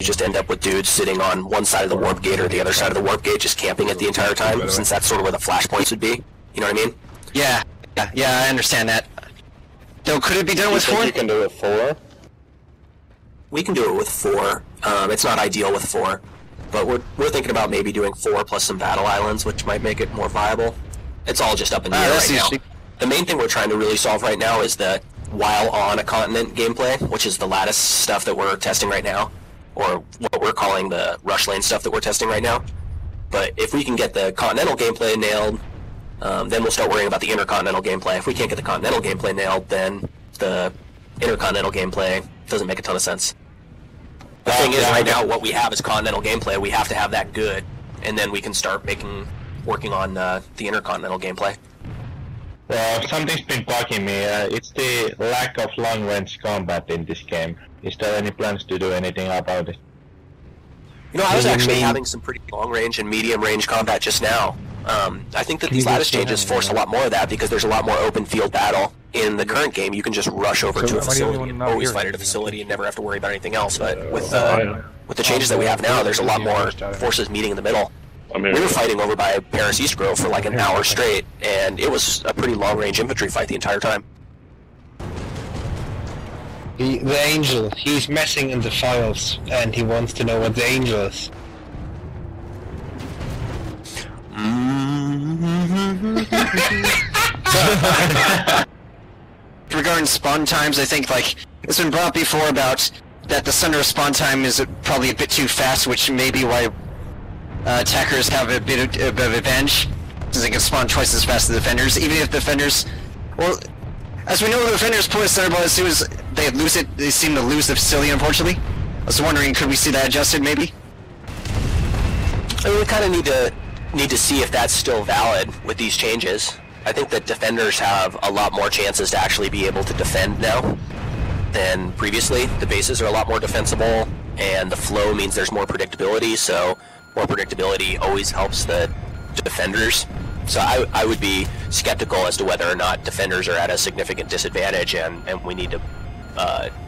just end up with dudes sitting on one side of the Warpgate or the other side of the Warpgate, just camping it the entire time, since that's sort of where the flashpoints would be. You know what I mean? Yeah, I understand that. Though, could it be done with 4? You can do it with 4? We can do it with 4. It's not ideal with 4, but we're thinking about maybe doing 4 plus some battle islands, which might make it more viable. It's all just up in the air right now. The main thing we're trying to really solve right now is the while on a continent gameplay, which is the lattice stuff that we're testing right now, or what we're calling the rush lane stuff that we're testing right now. But if we can get the continental gameplay nailed, then we'll start worrying about the intercontinental gameplay. If we can't get the continental gameplay nailed, then the intercontinental gameplay doesn't make a ton of sense. The thing is, right now, what we have is continental gameplay. We have to have that good, and then we can start working on the intercontinental gameplay. Well, something's been bugging me. It's the lack of long-range combat in this game. Is there any plans to do anything about it? You know, I was actually having some pretty long-range and medium-range combat just now. I think that these lattice changes force a lot more of that because there's a lot more open field battle. In the current game, you can just rush over to a facility and always fight at a facility and never have to worry about anything else. But with the changes that we have now, there's a lot more forces meeting in the middle. We were fighting over by Paris East Grove for like an hour straight, and it was a pretty long-range infantry fight the entire time. The Angel, he's messing in the files, and he wants to know what the Angel is. Regarding spawn times, I think like it's been brought before about that the Sunderer spawn time is probably a bit too fast, which may be why attackers have a bit of advantage, since they can spawn twice as fast as the defenders. Even if the defenders, well, as we know, the defenders put a Thunderbolt as soon as they lose it, they seem to lose the facility, unfortunately. I was wondering, could we see that adjusted, maybe? I mean, we kind of need to see if that's still valid with these changes. I think that defenders have a lot more chances to actually be able to defend now than previously. The bases are a lot more defensible, and the flow means there's more predictability, so more predictability always helps the defenders. So I would be skeptical as to whether or not defenders are at a significant disadvantage and we need to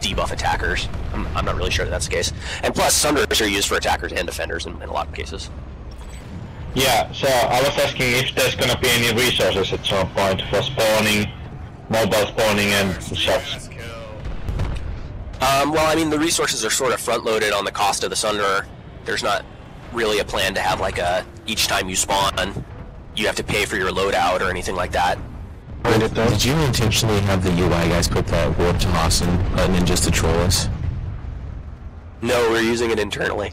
debuff attackers. I'm not really sure that that's the case. And plus, Sunderers are used for attackers and defenders in a lot of cases. Yeah, so I was asking if there's gonna be any resources at some point for spawning, mobile spawning and such. Well, I mean, the resources are sort of front-loaded on the cost of the Sunderer. There's not really a plan to have like each time you spawn, you have to pay for your loadout or anything like that. Did you intentionally have the UI guys put that warp to Hossin button in just to troll us? No, we're using it internally.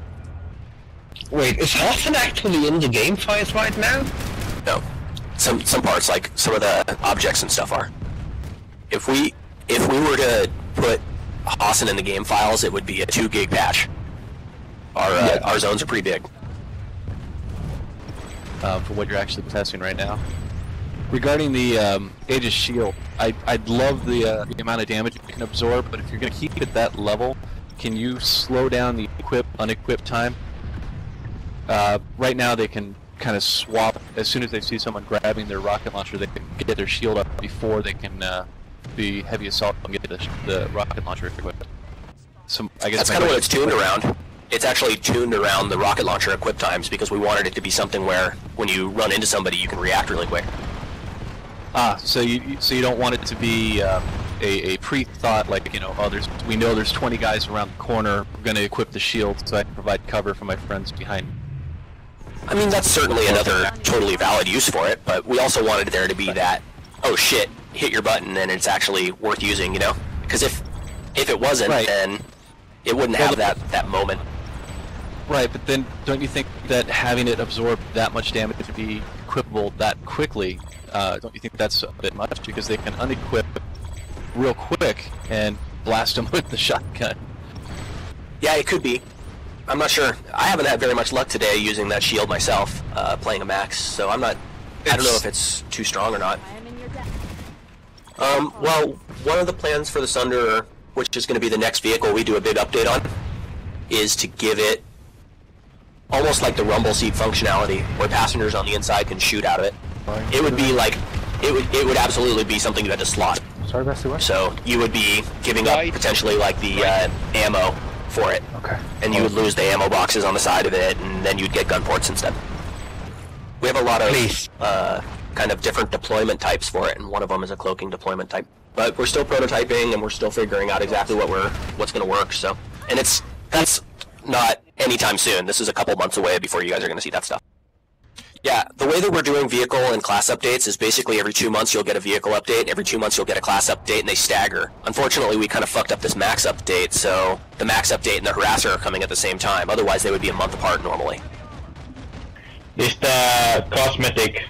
Wait, is Hossin actually in the game files right now? No. Some parts, like some of the objects and stuff are. If we were to put Hossin in the game files, it would be a 2 gig patch. Our zones are pretty big. For what you're actually testing right now. Regarding the Aegis Shield, I'd love the amount of damage it can absorb, but if you're going to keep it at that level, can you slow down the unequip time? Right now they can kind of swap, as soon as they see someone grabbing their rocket launcher, they can get their shield up before they can be heavy assault and get the rocket launcher equipped. So, I guess that's kind of what it's tuned around. It's actually tuned around the rocket launcher equip times because we wanted it to be something where when you run into somebody you can react really quick. So you don't want it to be a pre-thought, like, you know, oh, we know there's 20 guys around the corner, we're going to equip the shield so I can provide cover for my friends behind me. I mean, that's certainly another totally valid use for it, but we also wanted there to be that, oh shit, hit your button and it's actually worth using, you know? Because if it wasn't, then it wouldn't have that moment. Right, but then don't you think that having it absorb that much damage to be equipable that quickly, don't you think that's a bit much? Because they can unequip real quick and blast them with the shotgun. Yeah, it could be. I'm not sure. I haven't had very much luck today using that shield myself, playing a max, so I don't know if it's too strong or not. Well, one of the plans for the Sunderer, which is going to be the next vehicle we do a big update on, is to give it almost like the rumble seat functionality, where passengers on the inside can shoot out of it. It would be like, it would absolutely be something you had to slot. Sorry, Bessie, what? So you would be giving up potentially like the ammo for it. Okay. And you would lose the ammo boxes on the side of it, and then you'd get gun ports instead. We have a lot of kind of different deployment types for it, and one of them is a cloaking deployment type. But we're still prototyping, and we're still figuring out exactly what's going to work. So, and that's not anytime soon. This is a couple months away before you guys are going to see that stuff. Yeah, the way that we're doing vehicle and class updates is basically every 2 months you'll get a vehicle update, every 2 months you'll get a class update, and they stagger. Unfortunately, we kind of fucked up this max update, so the max update and the harasser are coming at the same time. Otherwise, they would be a month apart normally. Is the cosmetic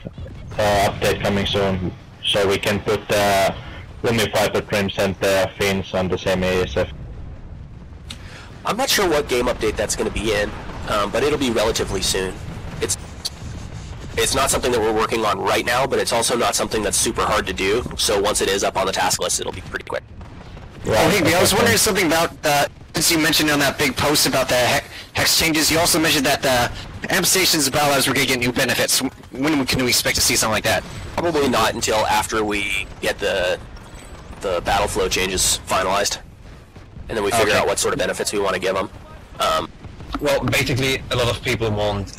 update coming soon, so we can put the Lumifiber trims and the fins on the same ASF? I'm not sure what game update that's going to be in, but it'll be relatively soon. It's not something that we're working on right now, but it's also not something that's super hard to do, so once it is up on the task list, it'll be pretty quick. Oh, Higby, I was wondering something about, since you mentioned on that big post about the hex changes, you also mentioned that the amp stations and battle labs were going to get new benefits. When can we expect to see something like that? Probably not until after we get the battle flow changes finalized, and then we figure out what sort of benefits we want to give them. Well, basically, a lot of people want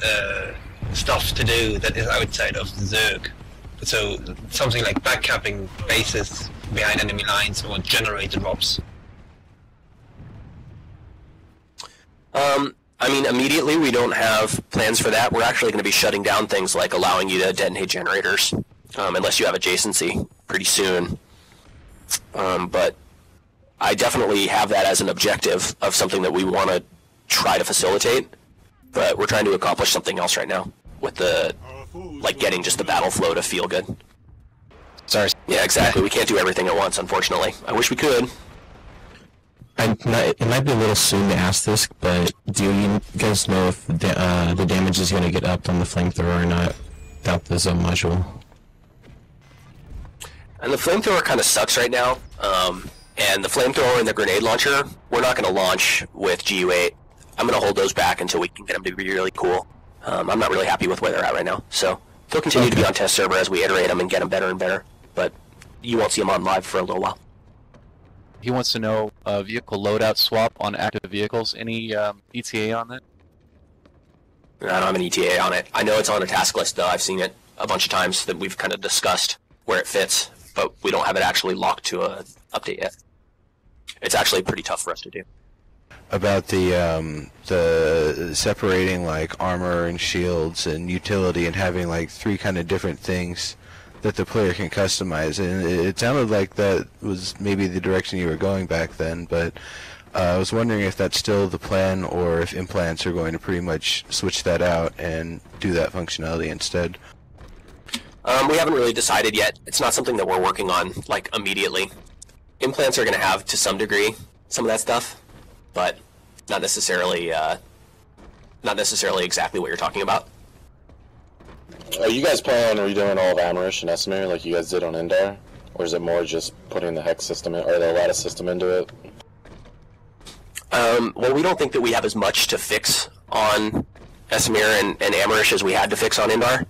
stuff to do that is outside of the Zerg. So something like backcapping bases behind enemy lines or generator drops. I mean, immediately we don't have plans for that. We're actually going to be shutting down things like allowing you to detonate generators, unless you have adjacency pretty soon. But I definitely have that as an objective of something that we want to try to facilitate. But we're trying to accomplish something else right now with getting just the battle flow to feel good. Sorry. Yeah, exactly. We can't do everything at once, unfortunately. I wish we could. It might be a little soon to ask this, but do you guys know if the damage is going to get upped on the Flamethrower or not without the zone module? And the Flamethrower kind of sucks right now. And the Flamethrower and the grenade launcher, we're not going to launch with GU8. I'm going to hold those back until we can get them to be really cool. I'm not really happy with where they're at right now. So they'll continue to be on test server as we iterate them and get them better and better. But you won't see them on live for a little while. He wants to know vehicle loadout swap on active vehicles. Any ETA on that? I don't have an ETA on it. I know it's on a task list, though. I've seen it a bunch of times that we've kind of discussed where it fits, but we don't have it actually locked to an update yet. It's actually pretty tough for us to do. About the separating like armor and shields and utility and having like 3 kind of different things that the player can customize, and it sounded like that was maybe the direction you were going back then, but I was wondering if that's still the plan or if implants are going to pretty much switch that out and do that functionality instead. We haven't really decided yet. It's not something that we're working on like immediately. Implants are going to have to some degree some of that stuff, but not necessarily exactly what you're talking about. Are you guys planning on redoing all of Amerish and Esamir like you guys did on Indar? Or is it more just putting the hex system in, or the lattice system into it? Well, we don't think that we have as much to fix on Esamir and Amerish as we had to fix on Indar.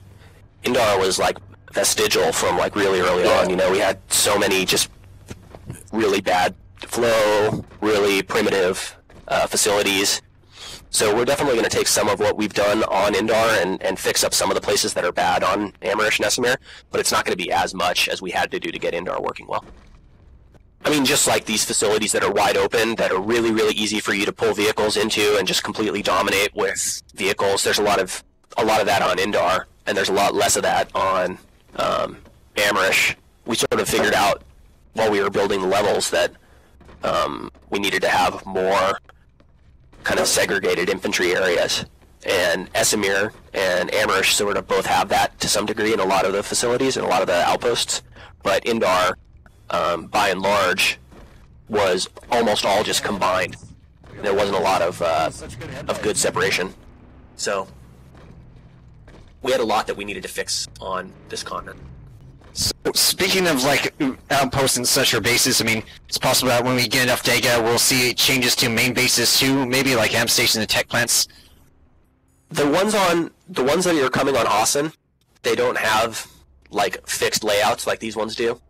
Indar was like vestigial from like really early on. You know, we had so many just really bad flow, really primitive facilities. So we're definitely going to take some of what we've done on Indar and fix up some of the places that are bad on Amerish and Esamir, but it's not going to be as much as we had to do to get Indar working well. I mean, just like these facilities that are wide open, that are really, really easy for you to pull vehicles into and just completely dominate with vehicles. There's a lot of that on Indar, and there's a lot less of that on Amerish. We sort of figured out while we were building the levels that we needed to have more kind of segregated infantry areas, and Esamir and Amerish sort of both have that to some degree in a lot of the facilities and a lot of the outposts, but Indar, by and large, was almost all just combined. There wasn't a lot of good separation, so we had a lot that we needed to fix on this continent. So, speaking of like outposts and such or bases, I mean, it's possible that when we get enough data, we'll see changes to main bases too, maybe like amp stations and tech plants. The ones that are coming on Hossin, they don't have like fixed layouts like these ones do.